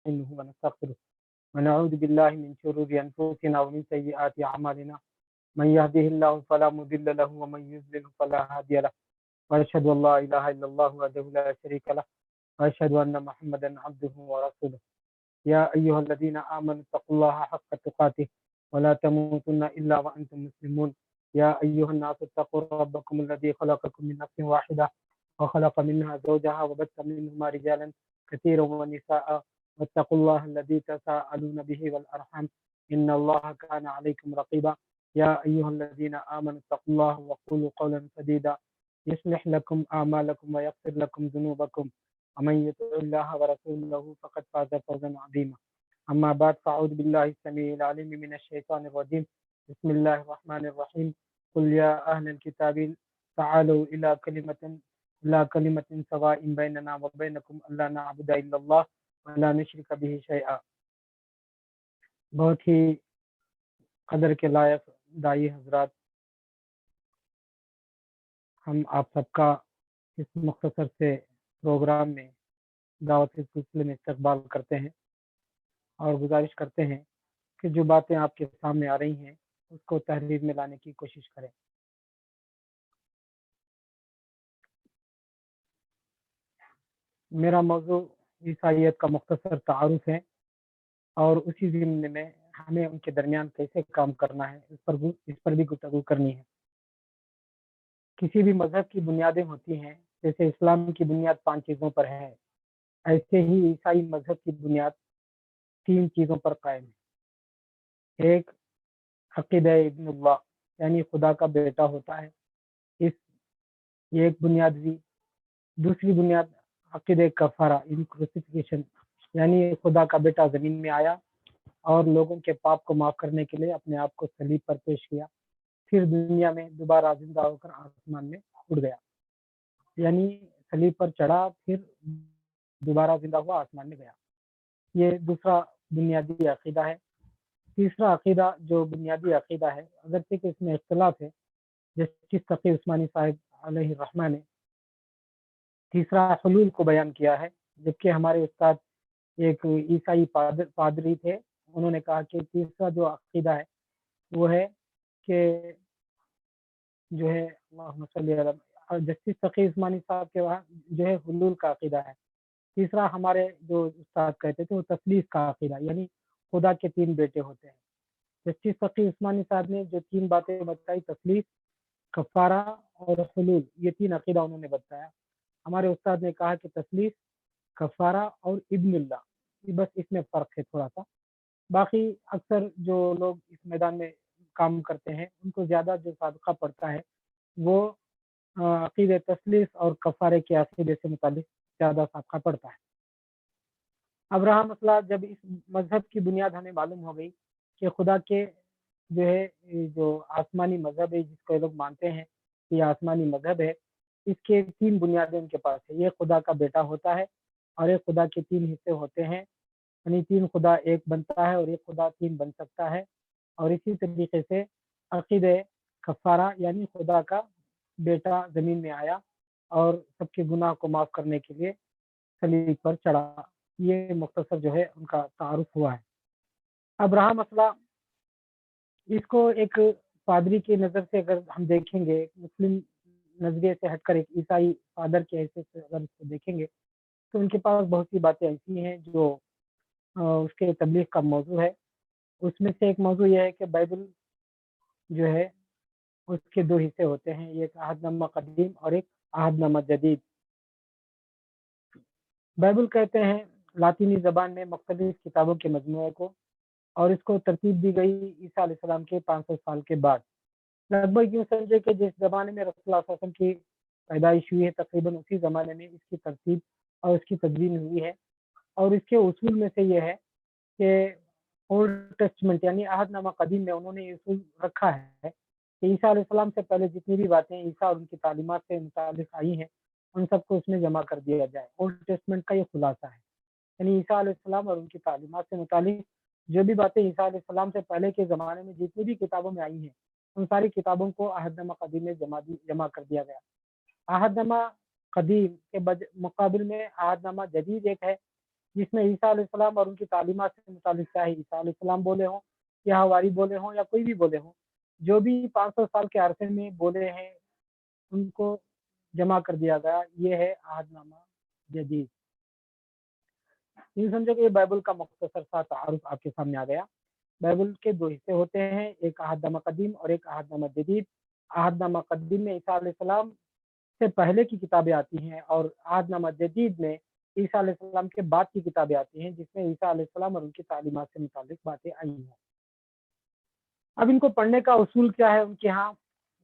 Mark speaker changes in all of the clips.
Speaker 1: ونستعينه ونستغفره ونعوذ بالله من شرور أنفسنا ومن سيئات أعمالنا من يهده الله فلا مضل له ومن يضلل فلا هادي له وأشهد أن لا إله إلا الله وحده لا شريك له وأشهد أن محمدا عبده ورسوله يا أيها الذين آمنوا اتقوا الله حق تقاته ولا تموتن إلا وأنتم مسلمون يا أيها الناس اتقوا ربكم الذي خلقكم من نفس واحدة وخلق منها زوجها وبث منهما رجالا كثيرا ونساء واتقوا الله الذي تساءلون به والأرحام إن الله كان عليكم رقيبا يا أيها الذين آمنوا اتقوا الله وقولوا قولا سديدا يصلح لكم أعمالكم ويغفر لكم ذنوبكم ومن يطع الله ورسوله فقد فاز فوزا عظيما أما بعد فأعوذ بالله السميع العليم من الشيطان الرجيم بسم الله الرحمن الرحيم قل يا أهل الكتاب تعالوا إلى كلمة سواء بيننا وبينكم ألا نعبد إلا الله ولا نشرك به شيئا. بہت ہی قدر کے لائق دائی حضرات، ہم آپ سب کا اس مختصر سے پروگرام میں دعوت کے سلسلے میں استقبال کرتے ہیں اور گزارش کرتے ہیں کہ جو باتیں آپ کے سامنے آ رہی ہیں اس کو تحریر میں لانے کی کوشش کریں. میرا موضوع عیسائیت کا مختصر تعارف ہے اور اسی ضمن میں ہمیں ان کے درمیان کیسے کام کرنا ہے اس پر بھی گفتگو کرنی ہے. کسی بھی مذہب کی بنیادیں ہوتی ہیں، جیسے اسلام کی بنیاد 5 چیزوں پر ہے، ایسے ہی عیسائی مذہب کی بنیاد 3 چیزوں پر قائم ہے. ایک عقیدہ ابن اللہ یعنی خدا کا بیٹا ہوتا ہے، یہ ایک بنیاد ہوئی. دوسری بنیاد عقیدہ کفارہ کروسیفیکیشن یعنی خدا کا بیٹا زمین میں آیا اور لوگوں کے پاپ کو معاف کرنے کے لیے اپنے آپ کو صلیب پر پیش کیا، پھر دنیا میں دوبارہ زندہ ہو کر آسمان میں اڑ گیا، یعنی صلیب پر چڑھا پھر دوبارہ زندہ ہوا آسمان میں گیا. یہ دوسرا بنیادی عقیدہ ہے. تیسرا عقیدہ جو بنیادی عقیدہ ہے، اگرچہ کہ اس میں اختلاف ہے، جسٹس تقی عثمانی صاحب علیہ الرحمہ نے تیسرا حلول کو بیان کیا ہے، جبکہ ہمارے استاد ایک عیسائی پادری تھے، انہوں نے کہا کہ تیسرا جو عقیدہ ہے وہ ہے کہ جو ہے اللہم صلی علی جسٹس تقی عثمانی صاحب کے وہاں جو ہے حلول کا عقیدہ ہے. تیسرا ہمارے جو استاد کہتے تھے وہ تثلیث کا عقیدہ یعنی خدا کے 3 بیٹے ہوتے ہیں. جسٹس تقی عثمانی صاحب نے جو 3 باتیں بتائی، تثلیث، کفارہ اور حلول، یہ 3 عقیدہ انہوں نے بتایا. ہمارے استاد نے کہا کہ تثلیث، کفارہ اور ابن اللہ، یہ بس اس میں فرق ہے تھوڑا سا. باقی اکثر جو لوگ اس میدان میں کام کرتے ہیں ان کو زیادہ جو سابقہ پڑتا ہے وہ عقیدہ تثلیث اور کفارے کے عقیدے سے متعلق زیادہ سابقہ پڑتا ہے. اب رہا مسئلہ، جب اس مذہب کی بنیاد ہمیں معلوم ہو گئی کہ خدا کے جو ہے جو آسمانی مذہب ہے، جس کو یہ لوگ مانتے ہیں کہ یہ آسمانی مذہب ہے، اس کے 3 بنیادیں ان کے پاس ہے. یہ خدا کا بیٹا ہوتا ہے اور ایک خدا کے 3 حصے ہوتے ہیں، یعنی 3 خدا ایک بنتا ہے اور ایک خدا 3 بن سکتا ہے. اور اسی طریقے سے عقیدہ کفارہ یعنی خدا کا بیٹا زمین میں آیا اور سب کے گناہ کو معاف کرنے کے لیے صلیب پر چڑھا. یہ مختصر جو ہے ان کا تعارف ہوا ہے. اب رہا مسئلہ، اس کو ایک پادری کی نظر سے اگر ہم دیکھیں گے، مسلم نظریے سے ہٹ کر ایک عیسائی فادر کی حیثیت سے اگر اس کو دیکھیں گے تو ان کے پاس بہت سی باتیں ایسی ہیں جو اس کے تبلیغ کا موضوع ہے. اس میں سے ایک موضوع یہ ہے کہ بائبل جو ہے اس کے 2 حصے ہوتے ہیں، ایک عہد نامہ قدیم اور ایک عہد نامہ جدید. بائبل کہتے ہیں لاطینی زبان میں مختلف کتابوں کے مجموعے کو، اور اس کو ترتیب دی گئی عیسیٰ علیہ السلام کے 500 سال کے بعد. لگ بھگ یوں سمجھے کہ جس زمانے میں رسول اللہ صلی اللہ علیہ وسلم کی پیدائش ہوئی ہے تقریباً اسی زمانے میں اس کی ترتیب اور اس کی تدوین ہوئی ہے. اور اس کے اصول میں سے یہ ہے کہ اولڈ ٹیسٹمنٹ یعنی عہد نامہ قدیم میں انہوں نے اصول رکھا ہے کہ عیسیٰ علیہ السلام سے پہلے جتنی بھی باتیں عیسیٰ اور ان کی تعلیمات سے متعلق آئی ہیں ان سب کو اس میں جمع کر دیا جائے. اولڈ ٹیسٹمنٹ کا یہ خلاصہ ہے، یعنی عیسیٰ علیہ السلام اور ان کی تعلیمات سے متعلق جو بھی باتیں عیسیٰ علیہ السلام سے پہلے کے زمانے میں جتنی بھی کتابوں میں آئی ہیں ان ساری کتابوں کو عہد نامہ قدیم میں جمع کر دیا گیا. عہد نامہ قدیم کے مقابل میں عہد نامہ جدید ایک ہے، جس میں عیسیٰ علیہ السلام اور ان کی تعلیمات سے متعلق چاہے عیسیٰ علیہ السلام بولے ہوں یا حواری بولے ہوں یا کوئی بھی بولے ہوں، جو بھی 500 سال کے عرصے میں بولے ہیں ان کو جمع کر دیا گیا، یہ ہے عہد نامہ جدید۔ یہ سمجھو کہ یہ بائبل کا مختصر سا تعارف آپ کے سامنے آ گیا۔ بائبل کے دو حصے ہوتے ہیں، ایک عہد نامہ قدیم اور ایک عہد نامہ جدید۔ عہد نامہ قدیم میں عیسیٰ علیہ السلام سے پہلے کی کتابیں آتی ہیں اور عہد نامہ جدید میں عیسیٰ علیہ السلام کے بعد کی کتابیں آتی ہیں، جس میں عیسیٰ علیہ السلام اور ان کی تعلیمات سے متعلق باتیں آئی ہیں۔ اب ان کو پڑھنے کا اصول کیا ہے ان کے ہاں،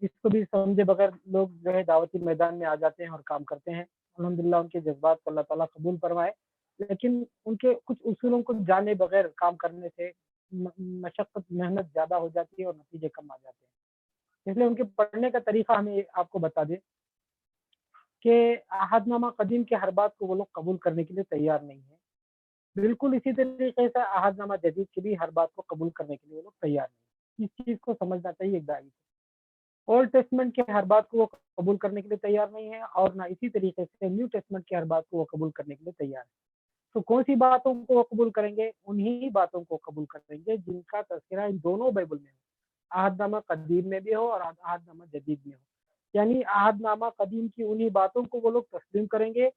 Speaker 1: اس کو بھی سمجھے بغیر لوگ جو ہے دعوتی میدان میں آ جاتے ہیں اور کام کرتے ہیں۔ الحمدللہ ان کے جذبات کو اللہ تعالیٰ قبول فرمائے، لیکن ان کے کچھ اصولوں کو جانے بغیر کام کرنے سے مشقت محنت زیادہ ہو جاتی ہے اور نتیجے کم آ جاتے ہیں۔ اس لیے ان کے پڑھنے کا طریقہ ہمیں آپ کو بتا دیں کہ عہد نامہ قدیم کے ہر بات کو وہ لوگ قبول کرنے کے لیے تیار نہیں ہیں، بالکل اسی طریقے سے عہد نامہ جدید کی بھی ہر بات کو قبول کرنے کے لیے وہ لوگ تیار نہیں۔ اس چیز کو سمجھنا چاہیے ایک داعی کو۔ اولڈ ٹیسٹمنٹ کے ہر بات کو وہ قبول کرنے کے لیے تیار نہیں ہے اور نہ اسی طریقے سے نیو ٹیسٹمنٹ کی ہر بات کو وہ قبول کرنے کے لیے تیار ہے۔ تو کون سی باتوں کو وہ قبول کریں گے؟ انہی باتوں کو قبول کریں گے جن کا تذکرہ ان دونوں بائبل میں ہو، عہد نامہ قدیم میں بھی ہو اور عہد نامہ جدید میں ہو۔ یعنی عہد نامہ قدیم کی انہی باتوں کو وہ لوگ تسلیم کریں گے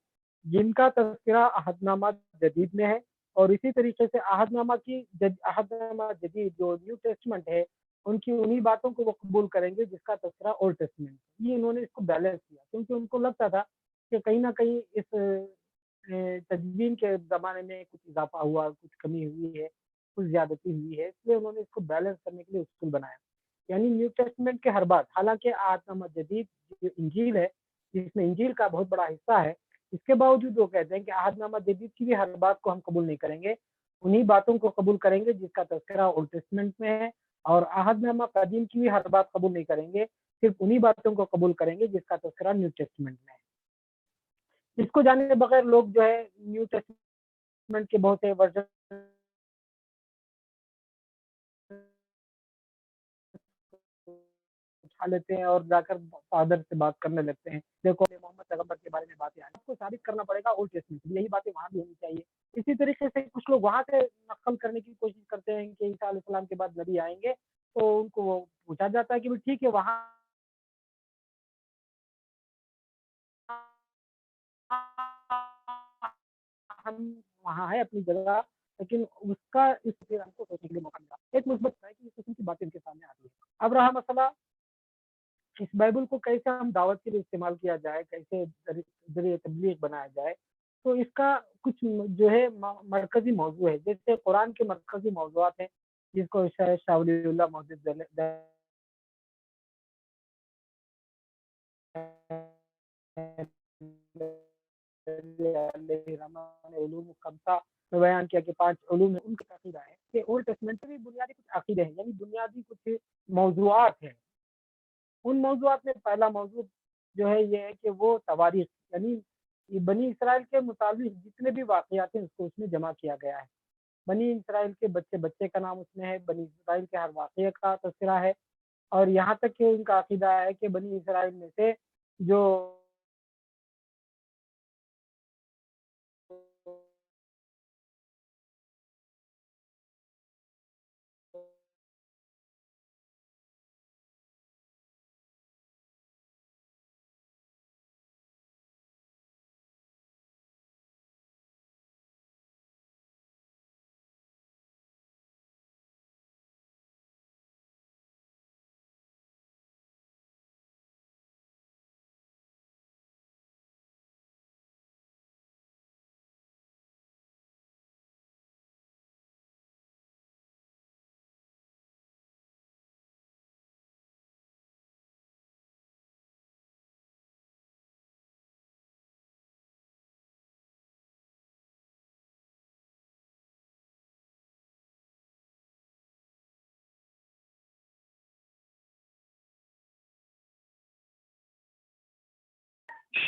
Speaker 1: جن کا تذکرہ عہد نامہ جدید میں ہے، اور اسی طریقے سے عہد نامہ جدید جو نیو ٹیسٹمنٹ ہے ان کی انہی باتوں کو وہ قبول کریں گے جس کا تذکرہ اولڈ ٹیسٹمنٹ۔ یہ انہوں نے اس کو بیلنس کیا کیونکہ ان کو لگتا تھا کہ کہیں نہ کہیں اس تدوین کے زمانے میں کچھ اضافہ ہوا، کچھ کمی ہوئی ہے، کچھ زیادتی ہوئی ہے، اس لیے انہوں نے اس کو بیلنس کرنے کے لیے اصول بنایا۔ یعنی نیو ٹیسٹمنٹ کے ہر بات، حالانکہ عہد نامہ جدید جو انجیل ہے جس میں انجیل کا بہت بڑا حصہ ہے، اس کے باوجود وہ کہتے ہیں کہ عہد نامہ جدید کی بھی ہر بات کو ہم قبول نہیں کریں گے، انہی باتوں کو قبول کریں گے جس کا تذکرہ اولڈ ٹیسٹمنٹ میں ہے، اور عہد نامہ قدیم کی بھی ہر بات قبول نہیں کریں گے، صرف انہی باتوں کو قبول کریں گے جس کا تذکرہ نیو ٹیسٹمنٹ میں ہے۔ اس کو جانے بغیر لوگ جو ہے نیو ٹیسٹمنٹ کے بہت سے ورژن اٹھا لیتے ہیں اور جا کر فادر سے بات کرنے لگتے ہیں، دیکھو محمد پیغمبر کے بارے میں باتیں آئی، آپ کو ثابت کرنا پڑے گا اولڈ ٹیسٹمنٹ میں یہی باتیں وہاں بھی ہونی چاہیے۔ اسی طریقے سے کچھ لوگ وہاں سے نقل کرنے کی کوشش کرتے ہیں کہ عیسیٰ علیہ السلام کے بعد نبی آئیں گے، تو ان کو وہ پوچھا جاتا ہے کہ ٹھیک ہے وہاں ہم وہاں ہے اپنی جگہ، لیکن اس کا اس سے ہم کو سوچنے کے لیے موقع ملا۔ ایک مثبت ہے کہ اس قسم کی باتیں ان کے سامنے آتی ہے۔ اب رہا مسئلہ اس بائبل کو کیسے ہم دعوت کے لیے استعمال کیا جائے، کیسے ذریعہ تبلیغ بنایا جائے، تو اس کا کچھ جو ہے مرکزی موضوع ہے، جیسے قرآن کے مرکزی موضوعات ہیں جس کو شاہ ولی اللہ محدث علوم خمسہ میں بیان کیا کہ 5 علوم میں ان کا عقیدہ ہے کہ اولڈ ٹیسٹمنٹ میں بھی بنیادی کچھ عقیدے ہیں، یعنی بنیادی کچھ موضوعات ہیں۔ ان موضوعات میں پہلا موضوع جو ہے یہ ہے کہ وہ تواریخ، یعنی بنی اسرائیل کے متعلق جتنے بھی واقعات ہیں اس کو اس میں جمع کیا گیا ہے۔ بنی اسرائیل کے بچے بچے کا نام اس میں ہے، بنی اسرائیل کے ہر واقعے کا تذکرہ ہے، اور یہاں تک کہ ان کا عقیدہ ہے کہ بنی اسرائیل میں سے جو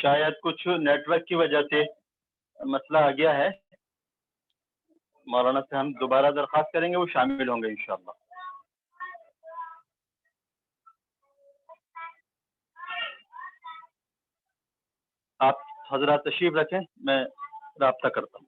Speaker 2: شاید کچھ نیٹ ورک کی وجہ سے مسئلہ آ گیا ہے، مولانا سے ہم دوبارہ درخواست کریں گے، وہ شامل ہوں گے انشاءاللہ۔ آپ حضرات تشریف رکھیں، میں رابطہ کرتا ہوں۔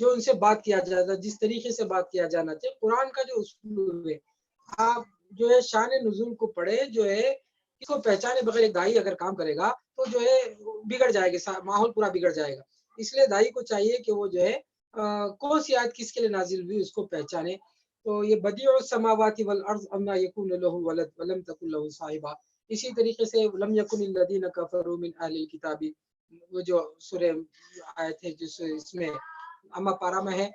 Speaker 3: جو ان سے بات کیا جاتا ہے، جس طریقے سے بات کیا جانا چاہیے، قرآن کا جو اسلوب ہے، آپ جو ہے شان نزول کو پڑھے، جو ہے اس کو پہچانے بغیر ایک دائی اگر کام کرے گا تو جو ہے بگڑ جائے گا، ماحول پورا بگڑ جائے گا۔ اس لیے دائی کو چاہیے کہ وہ جو ہے کون سی آیت کس کے لیے نازل ہوئی اس کو پہچانے۔ تو یہ بدیع السماوات والارض انا یکون لہ ولد ولم تکن لہ صاحبہ، اسی طریقے سے لم یکن الذین کفروا من اہل الکتاب، وہ جو سورہ آیت ہے جس اس میں اما پارا میں ہے،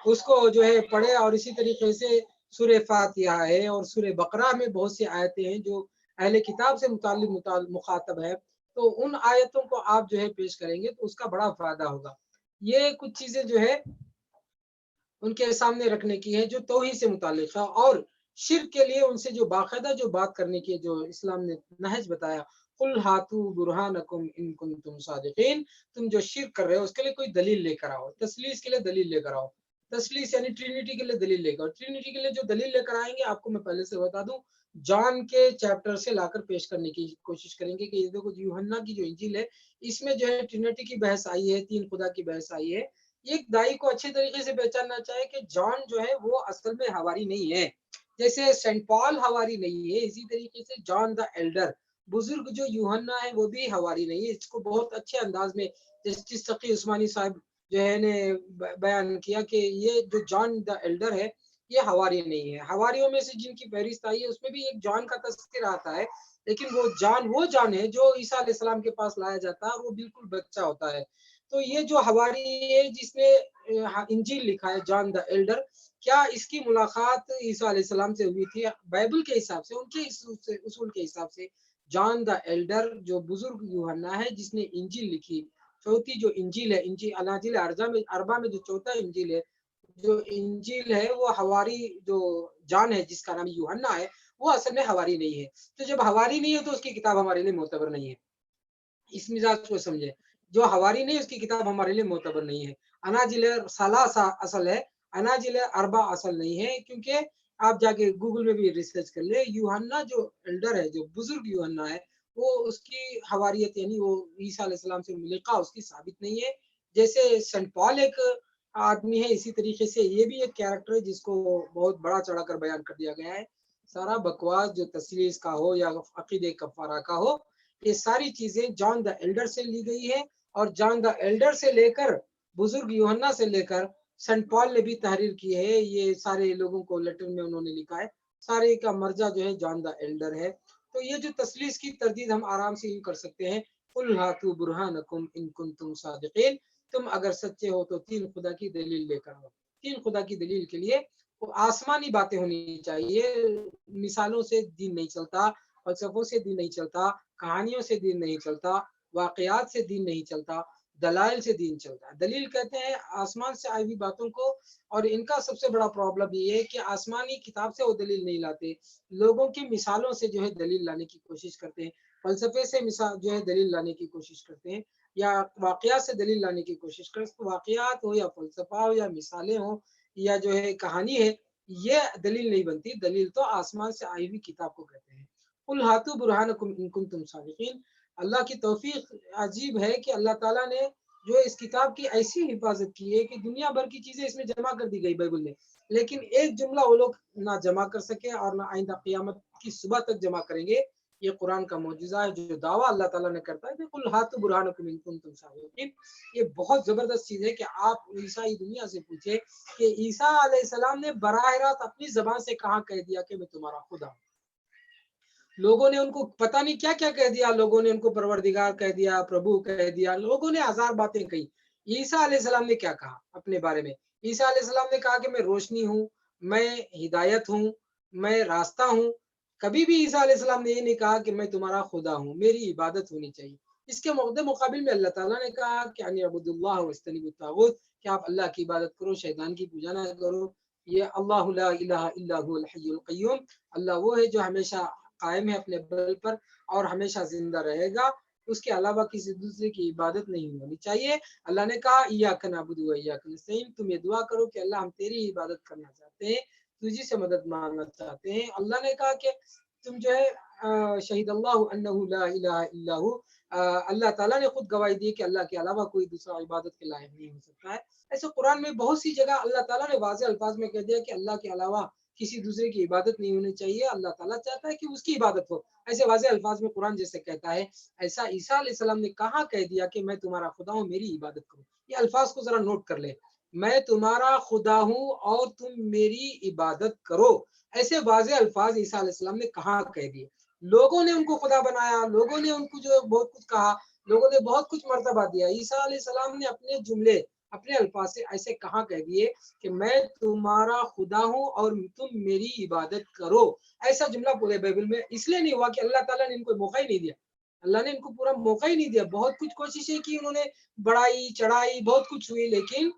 Speaker 3: اس کو جو ہے پڑھے۔ اور اسی طریقے سے سورہ فاتحہ ہے اور سورہ بقرہ میں بہت سی آیتیں ہیں جو اہل کتاب سے متعلق مخاطب ہے، تو ان آیتوں کو آپ جو ہے پیش کریں گے تو اس کا بڑا فائدہ ہوگا۔ یہ کچھ چیزیں جو ہے ان کے سامنے رکھنے کی ہے جو توحید سے متعلق ہے، اور شرک کے لیے ان سے جو باقاعدہ جو بات کرنے کی ہے، جو اسلام نے نہج بتایا، قل ہاتو برہانکم ان کنتم صادقین، تم جو شرک کر رہے ہو اس کے لیے کوئی دلیل لے کر آؤ، تثلیث کے لیے دلیل لے کر آؤ، تثلیث یعنی ٹرینیٹی کے لیے دلیل لے کر آؤ۔ ٹرینیٹی کے لیے جو دلیل لے کر آئیں گے آپ کو میں پہلے سے بتا دوں، جان کے چیپٹر سے لا کر پیش کرنے کی کوشش کریں گے کہ یہ دیکھو یوحنا کی جو انجیل ہے اس میں جو ہے ٹرینیٹی کی بحث آئی ہے، تین خدا کی بحث آئی ہے۔ ایک دائی کو اچھے طریقے سے پہچاننا چاہے کہ جان جو ہے وہ اصل میں حواری نہیں ہے، جیسے سینٹ پال حواری نہیں ہے، اسی طریقے سے جان دا ایلڈر بزرگ جو یوحنا ہے وہ بھی حواری نہیں ہے۔ اس کو بہت اچھے انداز میں جسٹس تقی عثمانی صاحب جو ہے نے بیان کیا کہ یہ جو جان دا ایلڈر ہے یہ حواری نہیں ہے۔ حواریوں میں سے جن کی فہرست آئی ہے اس میں بھی ایک جان کا تذکر آتا ہے، لیکن وہ جان ہے جو عیسیٰ علیہ السلام کے پاس لایا جاتا ہے اور وہ بالکل بچہ ہوتا ہے۔ تو یہ جو حواری ہے جس نے انجیل لکھا ہے جان دا ایلڈر، کیا اس کی ملاقات عیسیٰ علیہ السلام سے ہوئی تھی؟ بائبل کے حساب سے، ان کے اصول کے حساب سے جان دا ایلڈر جو بزرگ یوحنا ہے جس نے انجیل لکھی، چوتھی جو انجیل ہے، اناجیل اربع میں جو چوتھا انجیل ہے، جو انجیل ہے وہ حواری جو جان ہے جس کا نام یوحنا ہے وہ اصل میں حواری نہیں ہے۔ تو جب حواری نہیں ہے تو اس کی کتاب ہمارے لیے معتبر نہیں ہے، اس مزاج کو سمجھے۔ جو حواری نہیں اس کی کتاب ہمارے لیے معتبر نہیں ہے۔ اناجیل ثلاثہ اصل ہے، اناجیل اربع اصل نہیں ہے، کیونکہ آپ جا کے گوگل میں بھی ریسرچ کر لیں، یوحنا جو ایلڈر ہے، جو بزرگ یوحنا ہے، وہ اس کی حواریت یعنی وہ عیسیٰ علیہ السلام سے ملقہ اس کی ثابت نہیں ہے۔ جیسے سینٹ پال ایک آدمی ہے، اسی طریقے سے یہ بھی ایک کیریکٹر ہے جس کو بہت بڑا چڑھا کر بیان کر دیا گیا ہے۔ سارا بکواس جو تثلیث کا ہو یا عقیدہ کفارہ کا ہو، یہ ساری چیزیں جان دا ایلڈر سے لی گئی ہے، اور جان دا ایلڈر سے لے کر بزرگ یوحنا سے لے کر سینٹ پال نے بھی تحریر کی ہے، یہ سارے لوگوں کو لیٹر میں انہوں نے لکھا ہے، سارے کا مرجع جو ہے جان دا ایلڈر ہے۔ تو یہ جو تثلیث کی تردید ہم آرام سے یوں کر سکتے ہیں، قل ہاتوا برہانکم ان کنتم صادقین، تم اگر سچے ہو تو تین خدا کی دلیل لے کر آؤ۔ تین خدا کی دلیل کے لیے وہ آسمانی باتیں ہونی چاہیے، مثالوں سے دین نہیں چلتا، فلسفوں سے دین نہیں چلتا، کہانیوں سے دین نہیں چلتا، واقعات سے دین نہیں چلتا، دلائل سے دین چلتا ہے۔ دلیل کہتے ہیں آسمان سے آئی ہوئی باتوں کو، اور ان کا سب سے بڑا پرابلم یہ ہے کہ آسمانی کتاب سے وہ دلیل نہیں لاتے، لوگوں کی مثالوں سے جو ہے دلیل لانے کی کوشش کرتے ہیں، فلسفے سے مثال جو ہے دلیل لانے کی کوشش کرتے ہیں، یا واقعات سے دلیل لانے کی کوشش کرتے ہیں۔ واقعات ہو یا فلسفہ ہو یا مثالیں ہوں یا جو ہے کہانی ہے، یہ دلیل نہیں بنتی، دلیل تو آسمان سے آئی ہوئی کتاب کو کہتے ہیں۔ قل ہاتوا برہانکم ان کنتم صادقین۔ اللہ کی توفیق عجیب ہے کہ اللہ تعالیٰ نے جو اس کتاب کی ایسی حفاظت کی ہے کہ دنیا بھر کی چیزیں اس میں جمع کر دی گئی بائبل میں، لیکن ایک جملہ وہ لوگ نہ جمع کر سکے اور نہ آئندہ قیامت کی صبح تک جمع کریں گے۔ یہ قرآن کا معجزہ ہے جو دعویٰ اللہ تعالیٰ نے کرتا ہے کہ قل ہاتوا برہانکم ان کنتم صادقین۔ یہ بہت زبردست چیز ہے کہ آپ عیسائی دنیا سے پوچھے کہ عیسیٰ علیہ السلام نے براہ راست اپنی زبان سے کہاں کہہ دیا کہ میں تمہارا خدا ہوں۔ لوگوں نے ان کو پتہ نہیں کیا کیا کہہ دیا، لوگوں نے ان کو پروردگار کہہ دیا، پربھو کہہ دیا، لوگوں نے ہزار باتیں کہی۔ عیسیٰ علیہ السلام نے کیا کہا اپنے بارے میں؟ عیسیٰ علیہ السلام نے کہا کہ میں روشنی ہوں، میں ہدایت ہوں، میں راستہ ہوں۔ کبھی بھی عیسیٰ علیہ السلام نے یہ نہیں کہا کہ میں تمہارا خدا ہوں، میری عبادت ہونی چاہیے۔ اس کے مقابل میں اللہ تعالیٰ نے کہا کہ ان اعبدوا اللہ واجتنبوا الطاغوت، کہ آپ اللہ کی عبادت کرو، شیطان کی پوجا نہ کرو۔ یہ اللہ لا الہ الا هو الحی القیوم، اللہ وہ ہے جو ہمیشہ قائم ہے اپنے بل پر اور ہمیشہ زندہ رہے گا، اس کے علاوہ کسی دوسرے کی عبادت نہیں ہونی چاہیے۔ اللہ نے کہا ایاک نعبد و ایاک نستعین، تم یہ دعا کرو کہ اللہ ہم تیری عبادت کرنا چاہتے ہیں، تجھی سے مدد مانگنا چاہتے ہیں۔ اللہ نے کہا کہ تم جو ہے شہید اللہ انہ لا الہ الا ہو، اللہ تعالیٰ نے خود گواہی دی کہ اللہ کے علاوہ کوئی دوسرا عبادت کے لائق نہیں ہو سکتا ہے۔ ایسے قرآن میں بہت سی جگہ اللہ تعالیٰ نے واضح الفاظ میں کہہ دیا کہ اللہ کے علاوہ کسی دوسرے کی عبادت نہیں ہونی چاہیے، اللہ تعالیٰ چاہتا ہے کہ اس کی عبادت ہو۔ ایسے واضح الفاظ میں قرآن جیسے کہتا ہے، ایسا عیسیٰ علیہ السلام نے کہاں کہہ دیا کہ میں تمہارا خدا ہوں، میری عبادت کرو۔ یہ الفاظ کو ذرا نوٹ کر لیں، میں تمہارا خدا ہوں اور تم میری عبادت کرو۔ ایسے واضح الفاظ عیسیٰ علیہ السلام نے کہاں کہہ دیے؟ لوگوں نے ان کو خدا بنایا، لوگوں نے ان کو جو بہت کچھ کہا، لوگوں نے بہت کچھ مرتبہ دیا۔ عیسیٰ علیہ السلام نے اپنے جملے، اپنے الفاظ سے ایسے کہاں کہہ دیے کہ میں تمہارا خدا ہوں اور تم میری عبادت کرو؟ ایسا جملہ پورے بائبل میں اس لیے نہیں ہوا کہ اللہ تعالیٰ نے ان کو موقع ہی نہیں دیا، اللہ نے ان کو پورا موقع ہی نہیں دیا۔ بہت کچھ کوششیں کی انہوں نے، بڑائی چڑھائی بہت کچھ ہوئی، لیکن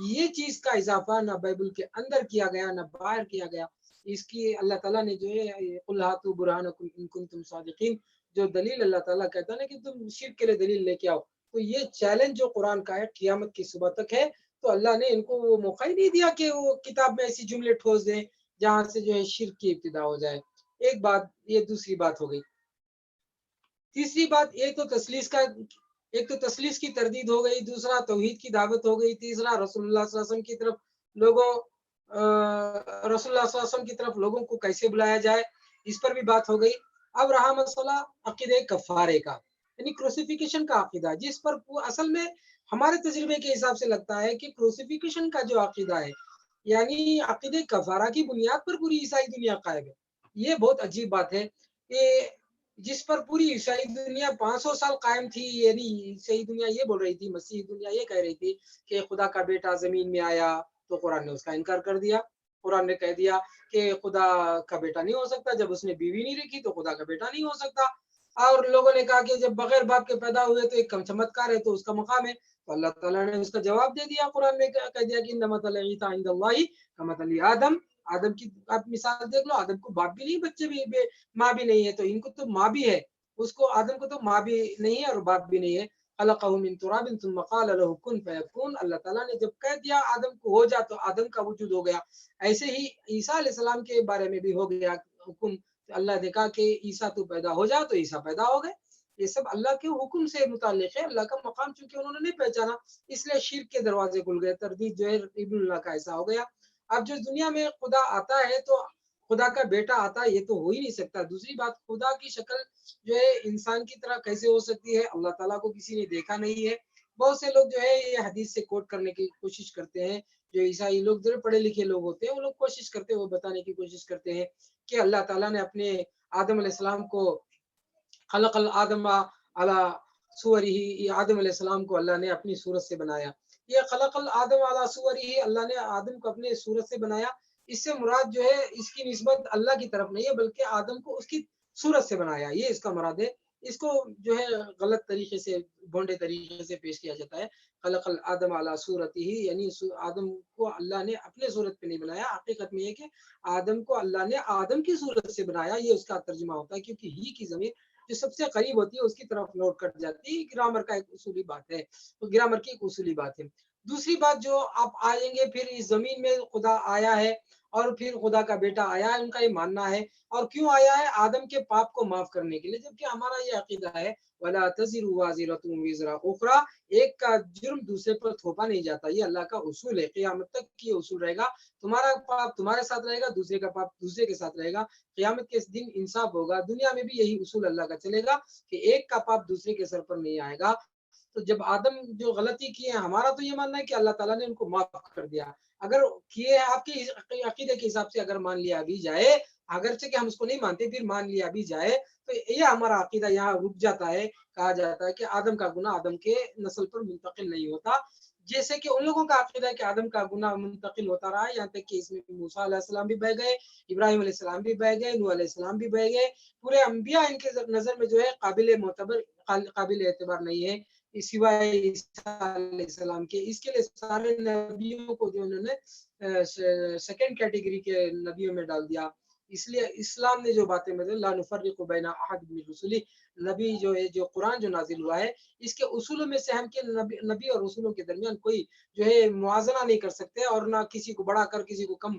Speaker 3: یہ چیز کا اضافہ نہ بائبل کے اندر کیا گیا نہ باہر کیا گیا۔ اس کی اللہ تعالیٰ نے جو ہے قُلْ هَاتُوا بُرْهَانَكُمْ إِن كُنتُمْ صَادِقِينَ، جو دلیل اللہ تعالیٰ کہتا ہے نا کہ تم شرک کے لیے دلیل لے کے آؤ، تو یہ چیلنج جو قرآن کا ہے قیامت کی صبح تک ہے، تو اللہ نے ان کو وہ موقع ہی نہیں دیا کہ وہ کتاب میں ایسی جملے ٹھوس دیں جہاں سے جو ہے شرک کی ابتدا ہو جائے۔ ایک بات یہ، دوسری بات ہو گئی۔ تیسری بات، ایک تو تسلیس کی تردید ہو گئی، دوسرا توحید کی دعوت ہو گئی، تیسرا رسول اللہ صلی اللہ علیہ وسلم کی طرف رسول اللہ صلی اللہ علیہ وسلم کی طرف لوگوں کو کیسے بلایا جائے، اس پر بھی بات ہو گئی۔ اب رہا مسئلہ عقیدہ کفارے کا، یعنی کروسیفیکیشن کا عقیدہ، جس پر اصل میں ہمارے تجربے کے حساب سے لگتا ہے کہ کروسیفیکیشن کا جو عقیدہ ہے، یعنی عقیدہ کفارہ کی بنیاد پر پوری عیسائی دنیا قائم ہے۔ یہ بہت عجیب بات ہے کہ جس پر پوری عیسائی دنیا 500 سال قائم تھی، یعنی عیسائی دنیا یہ بول رہی تھی، مسیحی دنیا یہ کہہ رہی تھی کہ خدا کا بیٹا زمین میں آیا، تو قرآن نے اس کا انکار کر دیا۔ قرآن نے کہہ دیا کہ خدا کا بیٹا نہیں ہو سکتا، جب اس نے بیوی نہیں رکھی تو خدا کا بیٹا نہیں ہو سکتا۔ اور لوگوں نے کہا کہ جب بغیر باپ کے پیدا ہوئے تو ایک کم چمتکار ہے، تو اس کا مقام ہے۔ تو اللہ تعالیٰ نے اس کا جواب دے دیا، قرآن نے کہہ دیا کہ مثل عیسیٰ عند اللہ کمثل آدم۔ آدم کی آپ مثال دیکھ لو، آدم کو باپ بھی نہیں، بچے بھی، ماں بھی نہیں ہے، تو ان کو تو ماں بھی ہے، اس کو آدم کو تو ماں بھی نہیں ہے اور باپ بھی نہیں ہے۔ خلقہ من تراب ثم قال له كن فيكون، اللہ تعالیٰ نے جب کہہ دیا آدم کو ہو جا تو آدم کا وجود ہو گیا۔ ایسے ہی عیسیٰ علیہ السلام کے بارے میں بھی ہو گیا حکم، اللہ نے کہا کہ عیسیٰ تو پیدا ہو جا، تو عیسیٰ پیدا ہو گئے۔ یہ سب اللہ کے حکم سے متعلق ہے، اللہ کا مقام چونکہ انہوں نے نہیں پہچانا، اس لیے شرک کے دروازے کھل گئے، تردید جو ہے ابن اللہ کا ایسا ہو گیا۔ اب جو دنیا میں خدا آتا ہے تو خدا کا بیٹا آتا ہے، یہ تو ہو ہی نہیں سکتا۔ دوسری بات، خدا کی شکل جو ہے انسان کی طرح کیسے ہو سکتی ہے؟ اللہ تعالیٰ کو کسی نے دیکھا نہیں ہے۔ بہت سے لوگ جو ہے یہ حدیث سے کوٹ کرنے کی کوشش کرتے ہیں، جو عیسائی لوگ جو پڑھے لکھے لوگ ہوتے ہیں وہ لوگ کوشش کرتے ہیں، وہ بتانے کی کوشش کرتے ہیں کہ اللہ تعالیٰ نے اپنے آدم علیہ السلام کو خلق الآدم علی صورہ، آدم علیہ السلام کو اللہ نے اپنی صورت سے بنایا۔ یہ خلق الآدم علی صورہ، اللہ نے آدم کو اپنے صورت سے بنایا، اس سے مراد جو ہے اس کی نسبت اللہ کی طرف نہیں ہے، بلکہ آدم کو اس کی صورت سے بنایا، یہ اس کا مراد ہے۔ اس کو جو ہے غلط طریقے سے، بھونڈے طریقے سے پیش کیا جاتا ہے۔ خلق الآدم علی صورتہ، یعنی آدم کو اللہ نے اپنے صورت پہ نہیں بنایا، حقیقت میں یہ کہ آدم کو اللہ نے آدم کی صورت سے بنایا، یہ اس کا ترجمہ ہوتا ہے، کیونکہ ہی کی ضمیر جو سب سے قریب ہوتی ہے اس کی طرف لوٹ کر جاتی ہے۔ گرامر کا ایک اصولی بات ہے، گرامر کی ایک اصولی بات ہے۔ دوسری بات جو آپ آئیں گے، پھر اس زمین میں خدا آیا ہے اور پھر خدا کا بیٹا آیا ہے، ان کا یہ ماننا ہے۔ اور کیوں آیا ہے؟ آدم کے پاپ کو معاف کرنے کے لیے، جبکہ ہمارا یہ عقیدہ ہے وَلَا تَزِرُ وَازِرَةٌ وِزْرَ أُخْرَى، ایک کا جرم دوسرے پر تھوپا نہیں جاتا، یہ اللہ کا اصول ہے، قیامت تک یہ اصول رہے گا۔ تمہارا پاپ تمہارے ساتھ رہے گا، دوسرے کا پاپ دوسرے کے ساتھ رہے گا، قیامت کے دن انصاف ہوگا۔ دنیا میں بھی یہی اصول اللہ کا چلے گا کہ ایک کا پاپ دوسرے کے سر پر نہیں آئے گا۔ تو جب آدم جو غلطی کی ہے، ہمارا تو یہ ماننا ہے کہ اللہ تعالیٰ نے ان کو معاف کر دیا۔ اگر کیے آپ کے عقیدے کے حساب سے اگر مان لیا بھی جائے، اگرچہ کہ ہم اس کو نہیں مانتے، پھر مان لیا بھی جائے تو یہ ہمارا عقیدہ یہاں رک جاتا ہے۔ کہا جاتا ہے کہ آدم کا گناہ آدم کے نسل پر منتقل نہیں ہوتا، جیسے کہ ان لوگوں کا عقیدہ ہے کہ آدم کا گناہ منتقل ہوتا رہا، یہاں تک کہ اس میں موسیٰ علیہ السلام بھی بہ گئے، ابراہیم علیہ السلام بھی بہ گئے، نوح علیہ السلام بھی بہ گئے۔ پورے انبیاء ان کے نظر میں جو ہے قابل معتبر، قابل اعتبار نہیں ہے سوائے عیسیٰ علیہ السلام کے۔ اس کے لیے سارے نبیوں کو جو انہوں نے سیکنڈ کیٹیگری کے نبیوں میں ڈال دیا۔ اس لیے اسلام نے جو باتیں مطلب لا نفرق بین احد من رسلی، نبی جو ہے، جو قرآن جو نازل ہوا ہے، اس کے اصولوں میں سے ہم کے نبی اور رسولوں کے درمیان کوئی جو ہے موازنہ نہیں کر سکتے، اور نہ کسی کو بڑھا کر کسی کو کم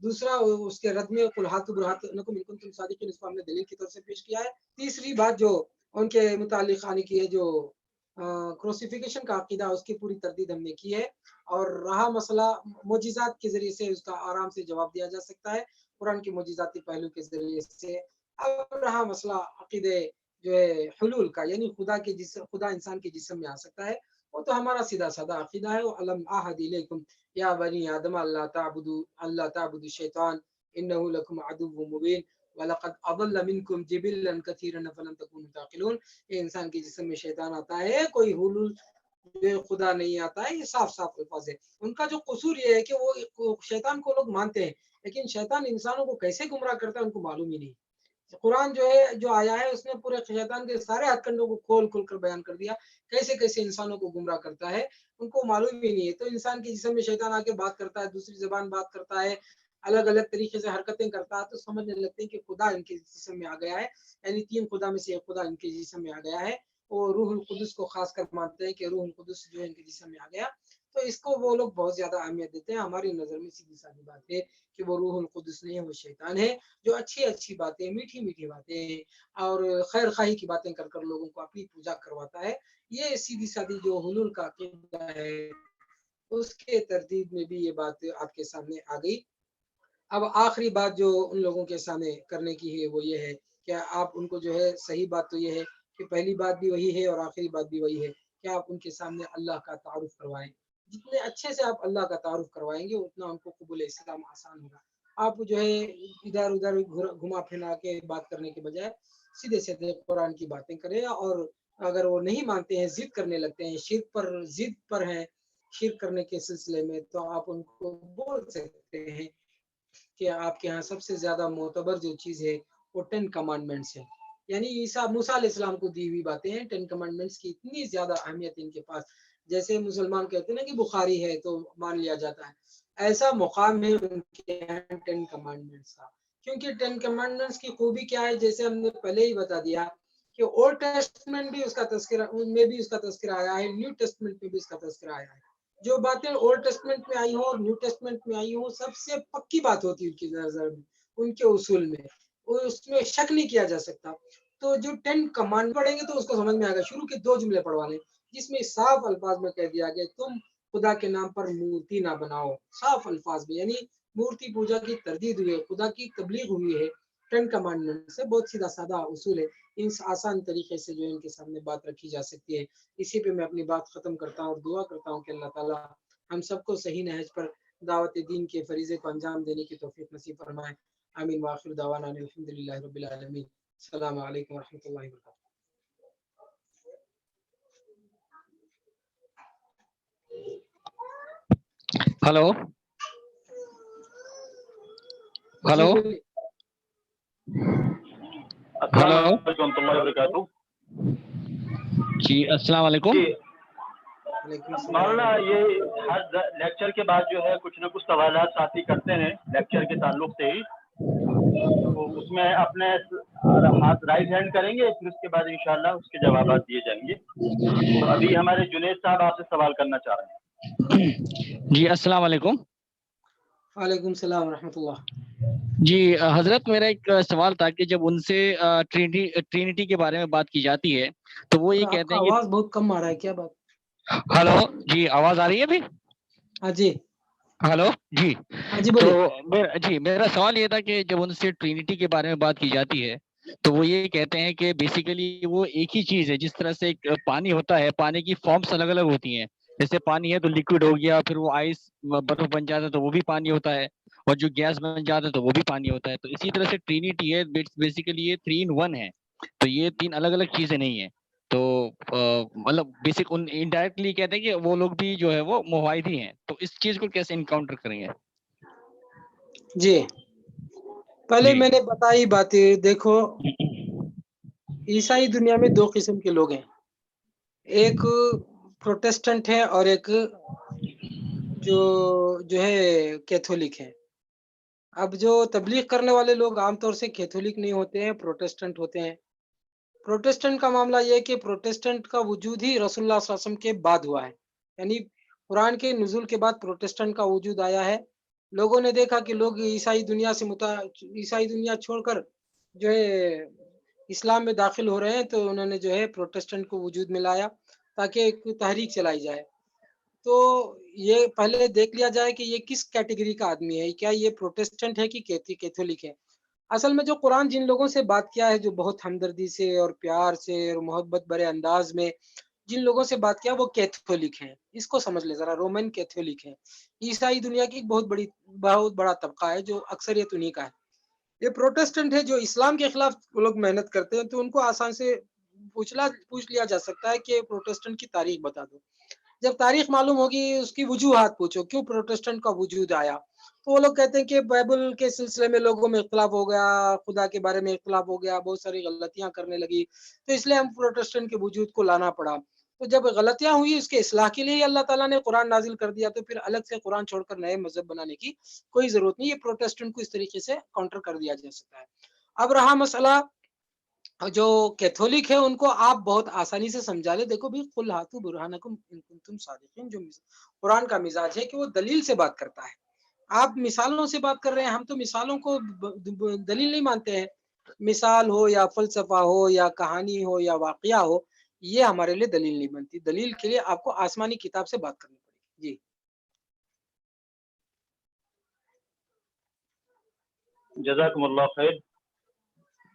Speaker 3: دوسرا اس کے رد میں قل ہاتوا برہانکم ان کنتم صادقین، اس کو ہم نے دلیل کے طور سے پیش کیا ہے۔ تیسری بات جو ان کے متعلق آنے کی ہے، جو کروسیفیکیشن کا عقیدہ، اس کی پوری تردید ہم نے کی ہے، اور رہا مسئلہ معجزات کے ذریعے سے اس کا آرام سے جواب دیا جا سکتا ہے، قرآن کے معجزاتی پہلو کے ذریعے سے۔ اب رہا مسئلہ عقیدے جو ہے حلول کا، یعنی خدا انسان کے جسم میں آ سکتا ہے، وہ تو ہمارا سیدھا سادہ عقیدہ ہے۔ وَأَلَمْ أَعْهَدْ إِلَيْكُمْ يَا بَنِي آدَمَ أَلَّا تَعْبُدُوا الشَّيْطَانَ إِنَّهُ لَكُمْ عَدُوٌّ مُّبِينٌ وَلَقَدْ أَضَلَّ مِنكُمْ جِبِلًّا كَثِيرًا أَفَلَمْ تَكُونُوا تَعْقِلُونَ۔ یہ انسان کے جسم میں شیطان آتا ہے، کوئی حلول خدا نہیں آتا ہے، یہ صاف صاف الفاظ ہے۔ ان کا جو قصور یہ ہے کہ وہ شیطان کو لوگ مانتے ہیں، لیکن شیطان انسانوں کو کیسے گمراہ کرتا ہے ان کو معلوم ہی نہیں۔ قرآن جو ہے، جو آیا ہے، اس نے پورے شیطان کے سارے ہتھ کنڈوں کو کھول کر بیان کر دیا، کیسے کیسے انسانوں کو گمراہ کرتا ہے، ان کو معلوم ہی نہیں ہے۔ تو انسان کے جسم میں شیطان آ کے بات کرتا ہے، دوسری زبان بات کرتا ہے، الگ الگ طریقے سے حرکتیں کرتا ہے، تو سمجھنے لگتے ہیں کہ خدا ان کے جسم میں آ گیا ہے، یعنی تین خدا میں سے ایک خدا ان کے جسم میں آ گیا ہے۔ اور روح القدس کو خاص کر مانتے ہیں کہ روح القدس جو ہے ان کے جسم میں آ گیا، تو اس کو وہ لوگ بہت زیادہ اہمیت دیتے ہیں۔ ہماری نظر میں سیدھی سادی بات ہے کہ وہ روح القدس نہیں ہے، وہ شیطان ہے، جو اچھی اچھی باتیں، میٹھی میٹھی باتیں اور خیر خواہی کی باتیں کر کر لوگوں کو اپنی پوجا کرواتا ہے۔ یہ سیدھی سادی جو حلول کا عقیدہ ہے، اس کے تردید میں بھی یہ بات آپ کے سامنے آ گئی۔ اب آخری بات جو ان لوگوں کے سامنے کرنے کی ہے وہ یہ ہے کہ آپ ان کو جو ہے، صحیح بات تو یہ ہے کہ پہلی بات بھی وہی ہے اور آخری بات بھی وہی ہے کہ آپ ان کے سامنے اللہ کا تعارف کروائیں۔ جتنے اچھے سے آپ اللہ کا تعارف کروائیں گے، اتنا ان کو قبول اسلام آسان ہوگا۔ آپ جو ہے ادھر ادھر گھما پھرا کے بات کرنے کے بجائے سیدھے سیدھے قرآن کی باتیں کریں، اور اگر وہ نہیں مانتے ہیں، ضد کرنے لگتے ہیں، ضد پر ہیں شرک کرنے کے سلسلے میں، تو آپ ان کو بول سکتے ہیں کہ آپ کے ہاں سب سے زیادہ معتبر جو چیز ہے وہ 10 کمانڈمنٹس ہے، یعنی موسیٰ علیہ السلام کو دی ہوئی باتیں ہیں۔ 10 کمانڈمنٹس کی اتنی زیادہ اہمیت ان کے پاس، جیسے مسلمان کہتے ہیں نا کہ بخاری ہے تو مان لیا جاتا ہے، ایسا مقام ہے ان کے 10 کمانڈمنٹس کا۔ کیونکہ 10 کمانڈمنٹس کی خوبی کیا ہے، جیسے ہم نے پہلے ہی بتا دیا کہ اولڈ ٹیسٹمنٹ بھی اس کا تذکرہ، ان میں بھی اس کا تذکرہ آیا ہے، نیو ٹیسٹمنٹ میں بھی اس کا تذکرہ آیا ہے۔ جو باتیں اولڈ ٹیسٹمنٹ میں آئی ہوں اور نیو ٹیسٹمنٹ میں آئی ہوں، سب سے پکی بات ہوتی ہے ان کی نظر میں، ان کے اصول میں، اس میں شک نہیں کیا جا سکتا۔ تو جو 10 کمانڈ پڑھیں گے تو اس کو سمجھ میں آئے گا۔ شروع کے 2 جملے پڑھوا لیں جس میں صاف الفاظ میں کہہ دیا گیا تم خدا کے نام پر مورتی نہ بناؤ، صاف الفاظ میں، یعنی مورتی پوجا کی تردید ہوئی ہے، خدا کی تبلیغ ہوئی ہے 10 کمانڈمنٹ سے۔ بہت سیدھا سادہ اصول ہے، ان آسان طریقے سے جو ان کے سامنے بات رکھی جا سکتی ہے۔ اسی پہ میں اپنی بات ختم کرتا ہوں اور دعا کرتا ہوں کہ اللہ تعالیٰ ہم سب کو صحیح نہج پر دعوت دین کے فریضے کو انجام دینے کی توفیق نصیب فرمائے۔ آمین وآخر دعوانا الحمدللہ رب العالمین۔ السلام علیکم ورحمۃ اللہ وبرکاتہ۔
Speaker 4: ہلو
Speaker 3: جی
Speaker 4: ہلو
Speaker 3: بولیے۔
Speaker 2: السلام
Speaker 4: ہلو
Speaker 2: علیکم ورحمۃ اللہ وبرکاتہ۔
Speaker 4: جی السلام علیکم۔
Speaker 2: جی
Speaker 3: وعلیکم السلام
Speaker 2: مولانا،
Speaker 3: ورحمۃ
Speaker 2: یہ ہر لیکچر کے بعد جو ہے کچھ نہ کچھ سوالات ساتھی کرتے ہیں لیکچر کے تعلق سے ہی، تو اس میں اپنے ہاتھ رائز ہینڈ کریں گے، پھر اس کے بعد انشاءاللہ اس کے جوابات دیے جائیں گے۔ تو ابھی ہمارے جنید صاحب آپ سے سوال کرنا چاہ رہے ہیں۔
Speaker 4: جی السلام علیکم۔
Speaker 3: وعلیکم السلام ورحمۃ اللہ۔
Speaker 4: جی حضرت، میرا ایک سوال تھا کہ جب ان سے ٹرینٹی کے بارے میں بات کی جاتی ہے تو وہ یہ
Speaker 3: آپ
Speaker 4: کہتے
Speaker 3: کا
Speaker 4: ہیں
Speaker 3: آواز بہت کم آ رہا ہے، کیا بات؟
Speaker 4: ہلو جی، آواز آ رہی ہے ابھی؟
Speaker 3: ہاں جی
Speaker 4: ہلو جی۔
Speaker 3: ہاں جی
Speaker 4: تو
Speaker 3: بولیے۔
Speaker 4: میرا سوال یہ تھا کہ جب ان سے ٹرینٹی کے بارے میں بات کی جاتی ہے تو وہ یہ کہتے ہیں کہ بیسیکلی وہ ایک ہی چیز ہے، جس طرح سے ایک پانی ہوتا ہے، پانی کی فارمز الگ الگ ہوتی ہیں، جیسے پانی ہے تو لکوڈ ہو گیا، پھر وہ آئس برف بن جاتا ہے تو وہ بھی پانی ہوتا ہے، اور جو گیس بن جاتا ہے تو وہ بھی پانی ہوتا ہے۔ تو اسی طرح سے ٹرینیٹی ہے، بیسیکلی یہ 3 in 1 ہے، تو یہ 3 الگ الگ چیزیں نہیں ہیں۔ تو مطلب بیسک انڈائریکٹلی کہتے ہیں کہ وہ لوگ بھی جو ہے وہ موحدی ہیں، تو اس چیز کو کیسے انکاؤنٹر کریں گے؟
Speaker 3: جی پہلے
Speaker 4: جی
Speaker 3: میں نے بتائی باتیں، دیکھو عیسائی دنیا میں 2 قسم کے لوگ ہیں، ایک پروٹیسٹنٹ ہے اور ایک جو ہے کیتھولک ہے۔ اب جو تبلیغ کرنے والے لوگ عام طور سے کیتھولک نہیں ہوتے ہیں، پروٹیسٹنٹ ہوتے ہیں۔ پروٹیسٹنٹ کا معاملہ یہ ہے کہ پروٹیسٹنٹ کا وجود ہی رسول اللہ صلی اللہ علیہ وسلم کے بعد ہوا ہے، یعنی قرآن کے نزول کے بعد پروٹیسٹنٹ کا وجود آیا ہے۔ لوگوں نے دیکھا کہ لوگ عیسائی دنیا چھوڑ کر جو ہے اسلام میں داخل ہو رہے ہیں، تو انہوں نے جو ہے پروٹسٹنٹ کو وجود میں لایا تاکہ ایک تحریک چلائی جائے۔ تو یہ پہلے دیکھ لیا جائے کہ یہ کس کیٹیگری کا آدمی ہے، کیا یہ پروٹسٹنٹ ہے کہ کیتھولک ہے۔ اصل میں جو قرآن جن لوگوں سے بات کیا ہے، جو بہت ہمدردی سے اور پیار سے اور محبت بھرے انداز میں جن لوگوں سے بات کیا، وہ کیتھولک ہیں۔ اس کو سمجھ لے ذرا، رومن کیتھولک ہیں۔ عیسائی دنیا کی ایک بہت بڑا طبقہ ہے جو اکثریت انہی کا ہے۔ یہ پروٹسٹنٹ ہے جو اسلام کے خلاف لوگ محنت کرتے ہیں، تو ان کو آسان سے پوچھ لیا جا سکتا ہے کہ پروٹسٹنٹ کی تاریخ بتا دو۔ جب تاریخ معلوم ہوگی، اس کی وجوہات پوچھو، کیوں پروٹسٹنٹ کا وجود آیا، تو وہ لوگ کہتے ہیں کہ بائبل کے سلسلے میں لوگوں میں اختلاف ہو گیا، خدا کے بارے میں اختلاف ہو گیا، بہت ساری غلطیاں کرنے لگی، تو اس لیے ہم پروٹسٹنٹ کے وجود کو لانا پڑا۔ تو جب غلطیاں ہوئی، اس کے اصلاح کے لیے اللہ تعالیٰ نے قرآن نازل کر دیا، تو پھر الگ سے قرآن چھوڑ کر نئے مذہب بنانے کی کوئی ضرورت نہیں۔ یہ پروٹسٹنٹ کو اس طریقے سے کاؤنٹر کر دیا جا سکتا ہے۔ اب رہا مسئلہ جو کیتھولک ہے، ان کو آپ بہت آسانی سے سمجھا لے۔ دیکھو بھی، قل ہاتو برہانکم ان کنتم صادقین، جو قرآن کا مزاج ہے کہ وہ دلیل سے بات کرتا ہے۔ آپ مثالوں سے بات کر رہے ہیں، ہم تو مثالوں کو دلیل نہیں مانتے ہیں۔ مثال ہو یا فلسفہ ہو یا کہانی ہو یا واقعہ ہو، یہ ہمارے لیے دلیل نہیں بنتی۔ دلیل کے لیے آپ کو آسمانی کتاب سے بات کرنی پڑے گی۔ جی
Speaker 2: جزاکم اللہ خیر۔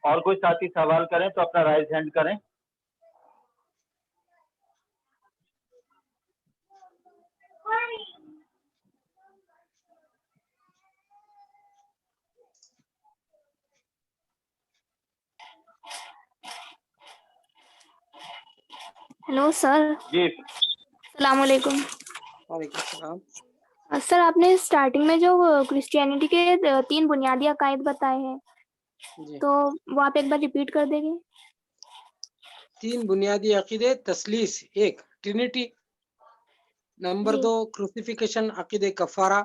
Speaker 2: اور کوئی ساتھی سوال کریں تو اپنا رائز ہینڈ کریں۔
Speaker 5: ہیلو سر،
Speaker 2: جی
Speaker 5: السلام علیکم۔
Speaker 3: وعلیکم السلام۔
Speaker 5: سر، آپ نے اسٹارٹنگ میں جو کرسچینٹی کے 3 بنیادی عقائد بتائے ہیں،
Speaker 3: جی،
Speaker 5: تو وہ آپ ایک بار ریپیٹ کر دیں گے؟
Speaker 3: 3 بنیادی عقیدے: تثلیث، 1 ٹرینٹی، نمبر
Speaker 5: جی
Speaker 3: 2 کروسیفیکیشن، عقیدہ کفارہ،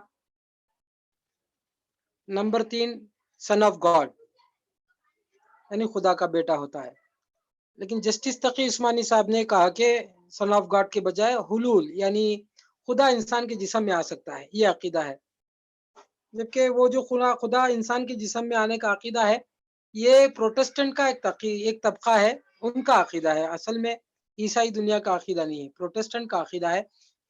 Speaker 3: نمبر 3 سن آف گاڈ، یعنی خدا کا بیٹا ہوتا ہے۔ لیکن جسٹس تقی عثمانی صاحب نے کہا کہ سن آف گاڈ کے بجائے حلول، یعنی خدا انسان کے جسم میں آ سکتا ہے، یہ عقیدہ ہے۔ جبکہ وہ جو خدا انسان کے جسم میں آنے کا عقیدہ ہے، یہ پروٹسٹنٹ کا ایک طبقہ ہے، ان کا عقیدہ ہے۔ اصل میں عیسائی دنیا کا عقیدہ نہیں ہے، پروٹسٹنٹ کا عقیدہ ہے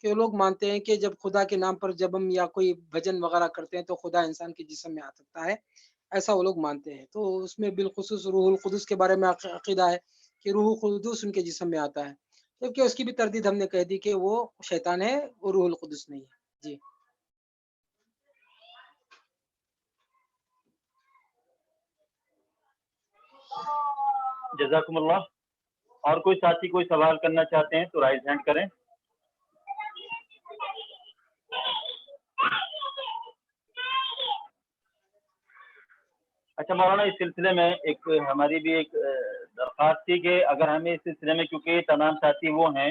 Speaker 3: کہ وہ لوگ مانتے ہیں کہ جب خدا کے نام پر جب ہم یا کوئی بھجن وغیرہ کرتے ہیں تو خدا انسان کے جسم میں آ سکتا ہے، ایسا وہ لوگ مانتے ہیں۔ تو اس میں بالخصوص روح القدس کے بارے میں عقیدہ ہے کہ روح القدس ان کے جسم میں آتا ہے، جبکہ اس کی بھی تردید ہم نے کہہ دی کہ وہ شیطان ہے اور روح القدس نہیں ہے۔ جی
Speaker 2: جزاکم اللہ۔ اور کوئی ساتھی کوئی سوال کرنا چاہتے ہیں تو رائز ہینڈ کریں۔ اچھا مولانا، اس سلسلے میں ایک ہماری بھی ایک درخواست تھی کہ اگر ہمیں اس سلسلے میں، کیونکہ تمام ساتھی وہ ہیں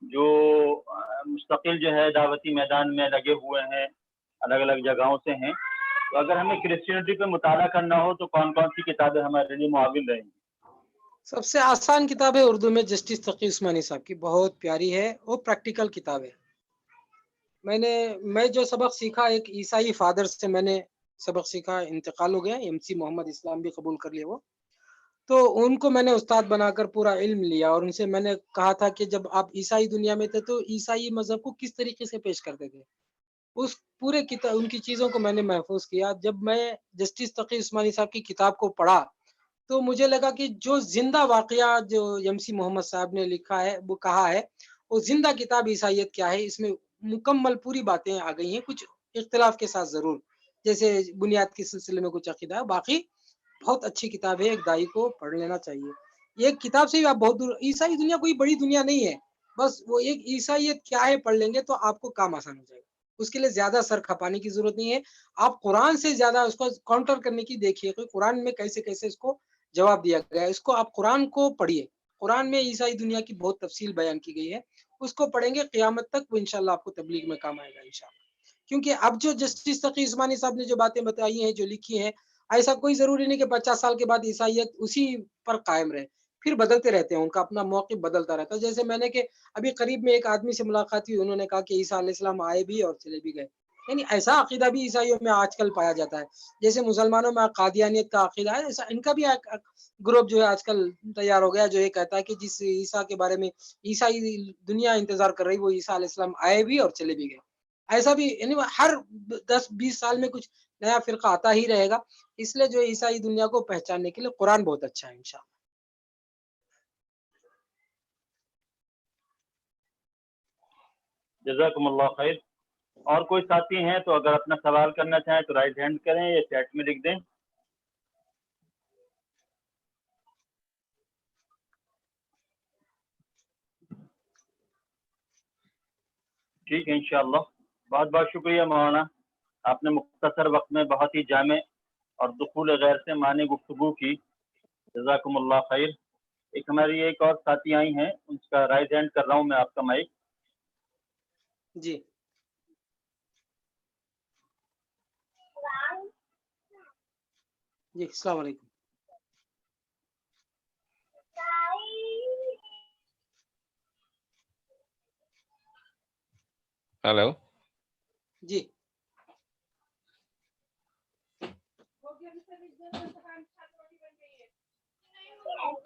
Speaker 2: جو مستقل جو ہے دعوتی میدان میں لگے ہوئے ہیں، الگ الگ جگہوں سے ہیں، تو اگر ہمیں کرسچینٹی پہ مطالعہ کرنا ہو تو کون کون سی کتابیں ہمارے لیے معاون رہیں گی؟
Speaker 3: سب سے آسان کتاب ہے اردو میں جسٹس تقی عثمانی صاحب کی، بہت پیاری ہے، وہ پریکٹیکل کتاب ہے۔ میں جو سبق سیکھا، ایک عیسائی فادر سے میں نے سبق سیکھا، انتقال ہو گیا، MC محمد اسلام بھی قبول کر لیے وہ، تو ان کو میں نے استاد بنا کر پورا علم لیا، اور ان سے میں نے کہا تھا کہ جب آپ عیسائی دنیا میں تھے تو عیسائی مذہب کو کس طریقے سے پیش کرتے تھے، اس پورے ان کی چیزوں کو میں نے محفوظ کیا۔ جب میں جسٹس تقی عثمانی صاحب کی کتاب کو پڑھا تو مجھے لگا کہ جو زندہ واقعہ جو MC محمد صاحب نے لکھا ہے، وہ کہا ہے، وہ زندہ کتاب عیسائیت کیا ہے، اس میں مکمل پوری باتیں آ گئی ہیں، کچھ اختلاف کے ساتھ ضرور، جیسے بنیاد کے سلسلے میں کچھ عقیدہ ہے، باقی بہت اچھی کتاب ہے، ایک دائی کو پڑھ لینا چاہیے۔ یہ کتاب سے بھی آپ بہت دور، عیسائی دنیا کوئی بڑی دنیا نہیں ہے، بس وہ ایک عیسائیت کیا ہے پڑھ لیں گے تو آپ کو کام آسان ہو جائے گا۔ اس کے لیے زیادہ سر کھپانے کی ضرورت نہیں ہے، آپ قرآن سے زیادہ اس کو کاؤنٹر کرنے کی دیکھیے کہ قرآن میں کیسے کیسے اس کو جواب دیا گیا ہے۔ اس کو آپ قرآن کو پڑھیے، قرآن میں عیسائی دنیا کی بہت تفصیل بیان کی گئی ہے، اس کو پڑھیں گے قیامت تک وہ انشاءاللہ آپ کو تبلیغ میں کام آئے گا انشاءاللہ۔ کیونکہ اب جو جسٹس تقی عثمانی صاحب نے جو باتیں بتائی ہیں، جو لکھی ہیں، ایسا کوئی ضروری نہیں کہ 50 سال کے بعد عیسائیت اسی پر قائم رہے، پھر بدلتے رہتے ہیں، ان کا اپنا موقف بدلتا رہتا ہے۔ جیسے میں نے کہ ابھی قریب میں ایک آدمی سے ملاقات ہوئی، انہوں نے کہا کہ عیسیٰ علیہ السلام آئے بھی اور چلے بھی گئے، یعنی ایسا عقیدہ بھی عیسائیوں میں آج کل پایا جاتا ہے، جیسے مسلمانوں میں قادیانیت کا عقیدہ ہے، ایسا ان کا بھی ایک گروپ جو ہے آج کل تیار ہو گیا، جو یہ کہتا ہے کہ جس عیسیٰ کے بارے میں عیسائی دنیا انتظار کر رہی، وہ عیسیٰ علیہ السلام آئے بھی اور چلے بھی گئے۔ ایسا بھی یعنی ہر 10-20 سال میں کچھ نیا فرقہ آتا ہی رہے گا، اس لیے جو عیسائی دنیا کو پہچاننے کے لیے قرآن بہت اچھا ہے انشاءاللہ۔
Speaker 2: جزاکم اللہ خیر۔ اور کوئی ساتھی ہیں تو اگر اپنا سوال کرنا چاہیں تو رائٹ ہینڈ کریں یا چیٹ میں لکھ دیں۔ ٹھیک ہے انشاءاللہ۔ بہت بہت شکریہ مولانا، آپ نے مختصر وقت میں بہت ہی جامع اور دخول غیر سے معنی گفتگو کی، جزاکم اللہ خیر۔ ایک ہماری ایک اور ساتھی آئی ہیں، ان کا رائٹ ہینڈ کر رہا ہوں میں آپ کا مائک۔
Speaker 3: جی جی السلام علیکم۔
Speaker 6: ہلو
Speaker 3: جی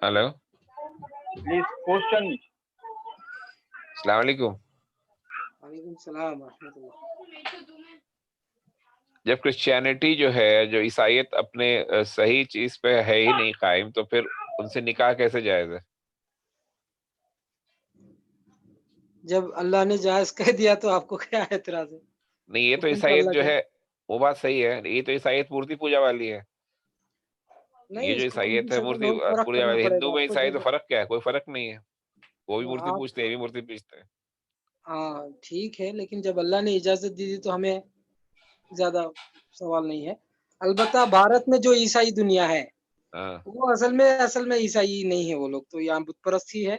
Speaker 6: ہلو
Speaker 2: پلیز کوشچن۔
Speaker 6: السلام علیکم۔
Speaker 3: وعلیکم السلام ورحمۃ اللہ۔
Speaker 6: جب کرسچینٹی جو ہے، جو عیسائیت اپنے صحیح چیز پہ ہے ہی نہیں قائم، تو پھر ان سے نکاح کیسے جائز ہے؟
Speaker 3: جب اللہ نے جائز کہہ دیا تو آپ کو کیا اعتراض ہے؟
Speaker 6: نہیں، یہ تو
Speaker 3: حکم
Speaker 6: عیسائیت
Speaker 3: اللہ
Speaker 6: جو
Speaker 3: کا
Speaker 6: ہے وہ بات صحیح ہے، یہ تو عیسائیت مورتی پوجا والی ہے۔
Speaker 3: نہیں،
Speaker 6: یہ جو
Speaker 3: اس کو
Speaker 6: عیسائیت ہے مورتی
Speaker 3: فرق
Speaker 6: پوجا
Speaker 3: کرنا
Speaker 6: والی،
Speaker 3: پڑے
Speaker 6: ہندو
Speaker 3: گا
Speaker 6: میں
Speaker 3: آپ کو۔
Speaker 6: عیسائی تو
Speaker 3: جب
Speaker 6: فرق کیا ہے؟ کوئی فرق نہیں ہے، وہ بھی مورتی
Speaker 3: آپ
Speaker 6: پوجتے ہیں، یہ بھی مورتی پوجتے ہیں۔
Speaker 3: ہاں ٹھیک ہے، لیکن جب اللہ نے اجازت دی تھی تو ہمیں زیادہ سوال نہیں ہے۔ البتہ بھارت میں جو عیسائی دنیا ہے
Speaker 6: ہاں
Speaker 3: وہ اصل میں عیسائی نہیں ہے، وہ لوگ تو یہاں بت پرست ہی ہے،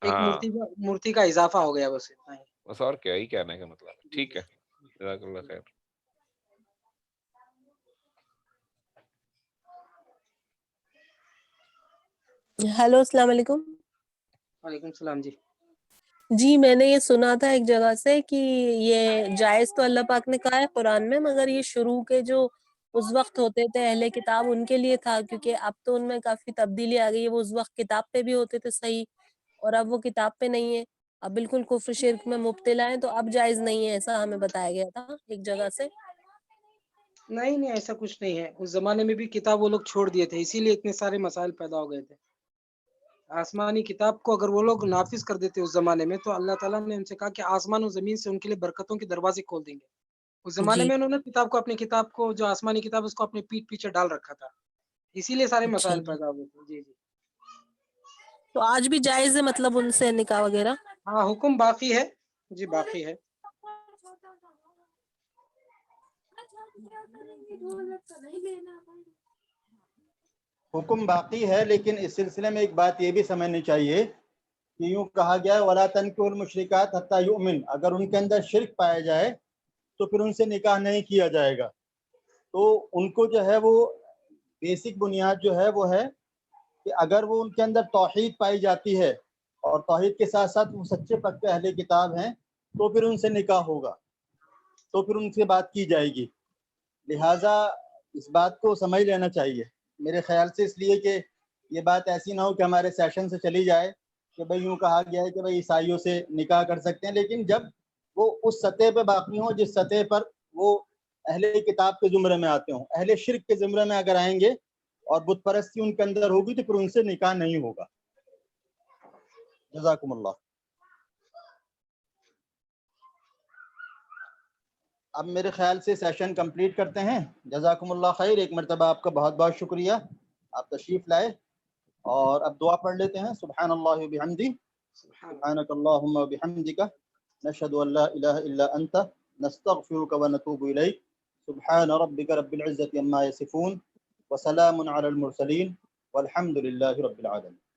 Speaker 3: ایک
Speaker 6: ہاں،
Speaker 3: مورتی کا اضافہ ہو گیا بس اتنا ہی۔
Speaker 6: بس اور کیا ہی کہنے کا مطلب ہے۔ ٹھیک ہے، جزاک اللہ خیر۔
Speaker 7: ہیلو السلام علیکم۔
Speaker 3: وعلیکم السلام جی۔
Speaker 7: جی میں نے یہ سنا تھا ایک جگہ سے کہ یہ جائز تو اللہ پاک نے کہا ہے قرآن میں، مگر یہ شروع کے جو اس وقت ہوتے تھے اہل کتاب ان کے لیے تھا، کیونکہ اب تو ان میں کافی تبدیلی آ گئی ہے۔ وہ اس وقت کتاب پہ بھی ہوتے تھے صحیح، اور اب وہ کتاب پہ نہیں ہے، اب بالکل کفر شرک میں مبتلا ہیں، تو اب جائز نہیں ہے، ایسا ہمیں بتایا گیا تھا ایک جگہ سے۔
Speaker 3: نہیں ایسا کچھ نہیں ہے، اس زمانے میں بھی کتاب وہ لوگ چھوڑ دیے تھے، اسی لیے اتنے سارے مسائل پیدا ہو گئے تھے۔ آسمانی کتاب کو اگر وہ لوگ نافذ کر دیتے اس زمانے میں تو اللہ تعالیٰ نے ان سے کہا کہ آسمان و زمین سے ان کے لیے برکتوں کے دروازے کھول دیں گے۔ اس زمانے
Speaker 7: جی
Speaker 3: میں انہوں نے اپنی کتاب کو جو آسمانی کتاب اس کو اپنے پیٹ پیچھے ڈال رکھا تھا، اسی لیے سارے
Speaker 7: اچھا
Speaker 3: مسائل
Speaker 7: جی،
Speaker 3: پیدا ہوئے تھے۔ جی جی
Speaker 7: تو آج بھی جائز ہے مطلب ان سے نکاح وغیرہ؟
Speaker 3: ہاں حکم باقی ہے، جی باقی ہے۔
Speaker 8: حکم باقی ہے، لیکن اس سلسلے میں ایک بات یہ بھی سمجھنی چاہیے کہ یوں کہا گیا ہے وَلَا تَنكِحُوا الْمُشْرِكَاتِ حَتَّى يُؤْمِنْ، اگر ان کے اندر شرک پایا جائے تو پھر ان سے نکاح نہیں کیا جائے گا۔ تو ان کو جو ہے وہ بیسک بنیاد جو ہے وہ ہے کہ اگر وہ ان کے اندر توحید پائی جاتی ہے اور توحید کے ساتھ ساتھ وہ سچے پکے اہل کتاب ہیں تو پھر ان سے نکاح ہوگا، تو پھر ان سے بات کی جائے گی۔ لہٰذا اس بات کو سمجھ لینا چاہیے میرے خیال سے، اس لیے کہ یہ بات ایسی نہ ہو کہ ہمارے سیشن سے چلی جائے کہ بھئی یوں کہا گیا ہے کہ بھئی عیسائیوں سے نکاح کر سکتے ہیں، لیکن جب وہ اس سطح پہ باقی ہوں جس سطح پر وہ اہل کتاب کے زمرے میں آتے ہوں۔ اہل شرک کے زمرے میں اگر آئیں گے اور بت پرستی ان کے اندر ہوگی تو پھر ان سے نکاح نہیں ہوگا۔ جزاکم اللہ۔ اب میرے خیال سے سیشن کمپلیٹ کرتے ہیں۔ جزاکم اللہ خیر، ایک مرتبہ آپ کا بہت بہت شکریہ، آپ تشریف لائے، اور اب دعا پڑھ لیتے ہیں۔ سبحان اللہ وبحمدہ، سبحانک اللہم وبحمدک، نشہد ان لا الہ الا انت، نستغفرک ونتوب الیک، سبحان ربک رب العزة عما یصفون، وسلام علی المرسلین، والحمد للہ رب العالمین۔